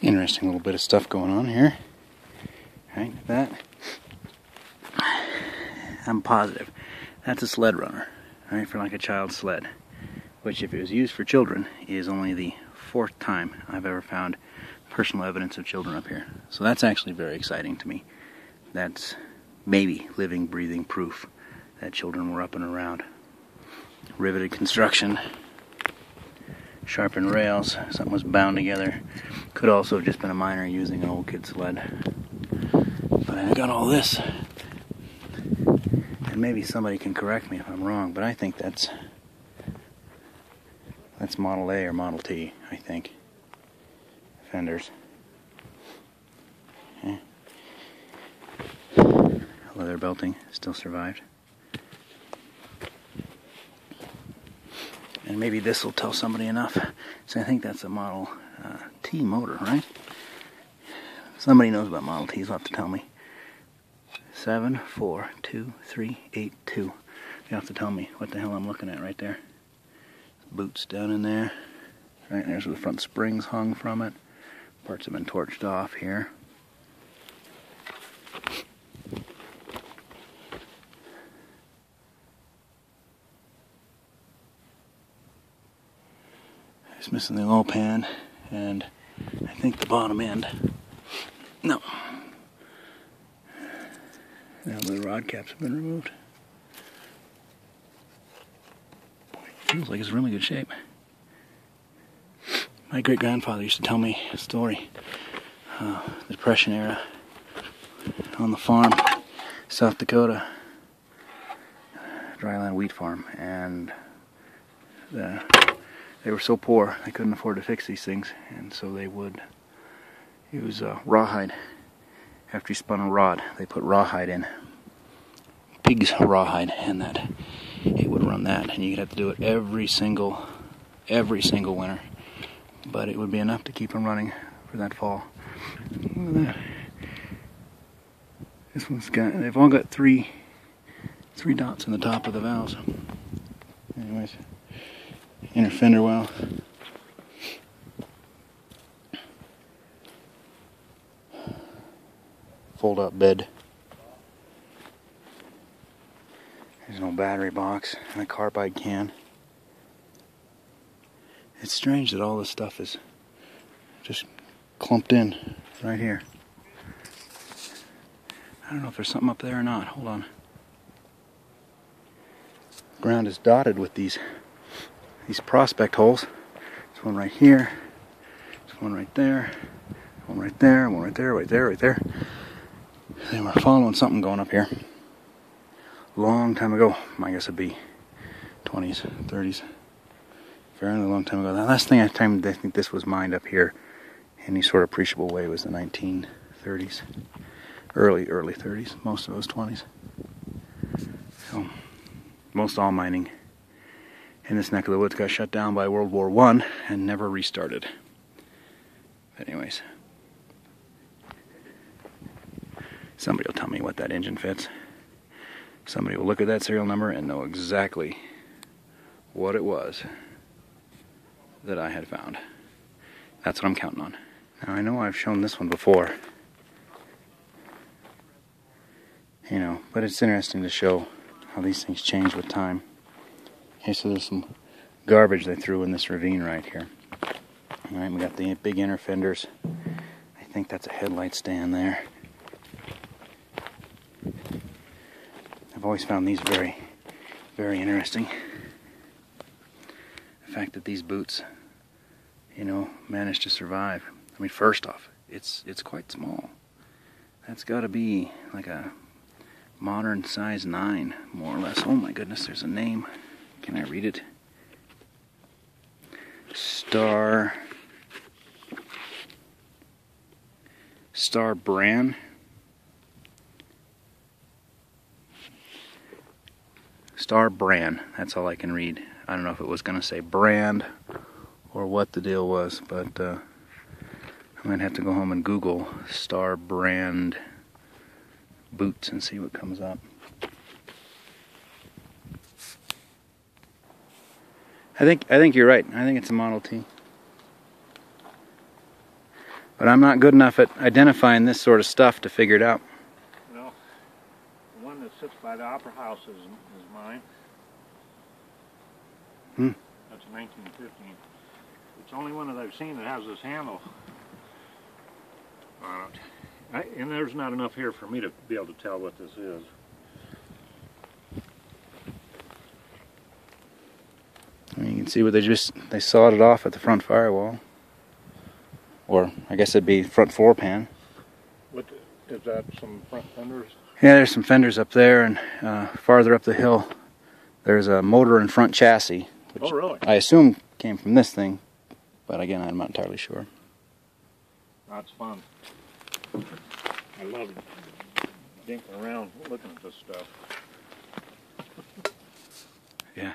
Interesting little bit of stuff going on here. Right, that. I'm positive that's a sled runner, right, for like a child's sled, which if it was used for children is only the 4th time I've ever found personal evidence of children up here. So that's actually very exciting to me. That's maybe living, breathing proof that children were up and around. Riveted construction, sharpened rails, something was bound together. Could also have just been a miner using an old kid sled. But I got all this. And maybe somebody can correct me if I'm wrong, but I think that's Model A or Model T, I think. Fenders. Okay. Leather belting still survived. And maybe this will tell somebody enough. So I think that's a Model T motor, right? Somebody knows about Model Ts, will have to tell me. 74238 You have to tell me what the hell I'm looking at right there. Boots down in there. Right, there's where the front springs hung from it. Parts have been torched off here. It's missing the oil pan and I think the bottom end. No. Now the rod caps have been removed. Boy, it feels like it's in really good shape. My great-grandfather used to tell me a story, the Depression era, on the farm, South Dakota, dryland wheat farm, and they were so poor they couldn't afford to fix these things, and so they would use rawhide. After you spun a rod, they put rawhide in, pig's rawhide, and that it would run that, and you'd have to do it every single winter. But it would be enough to keep them running for that fall. Look at that. This one's got, they've all got three dots in the top of the valves. Anyways, inner fender well. Fold up bed. There's no battery box and a carbide can. It's strange that all this stuff is just clumped in right here. I don't know if there's something up there or not. Hold on. The ground is dotted with these prospect holes. There's one right here. There's one right there. One right there. One right there. Right there. Right there. They were following something going up here. Long time ago. I guess it'd be 20s, 30s. Fairly long time ago. The last thing I think this was mined up here in any sort of appreciable way was the 1930s. Early 30s. Most of those 20s. So, most all mining in this neck of the woods got shut down by World War I and never restarted. But anyways. Somebody will tell me what that engine fits. Somebody will look at that serial number and know exactly what it was that I had found. That's what I'm counting on. Now I know I've shown this one before, you know, but it's interesting to show how these things change with time. Okay, so there's some garbage they threw in this ravine right here. Alright, we got the big inner fenders. I think that's a headlight stand there. I've always found these very, very interesting. The fact that these boots, you know, managed to survive. I mean, first off, it's quite small. That's got to be like a modern size 9, more or less. Oh my goodness, there's a name. Can I read it? Star brand. Star brand. That's all I can read. I don't know if it was going to say brand or what the deal was, but I might have to go home and Google Star brand boots and see what comes up. I think you're right. I think it's a Model T. But I'm not good enough at identifying this sort of stuff to figure it out. Well, the one that sits by the Opera House is mine. That's a 1915. It's the only one that I've seen that has this handle on it. And there's not enough here for me to be able to tell what this is. I mean, you can see where they sawed it off at the front firewall. Or, I guess it'd be front floor pan. What is that, some front fenders? Yeah, there's some fenders up there, and farther up the hill, there's a motor and front chassis. Which Oh, really? I assume came from this thing, but again, I'm not entirely sure. That's fun. I love dinking around looking at this stuff. Yeah.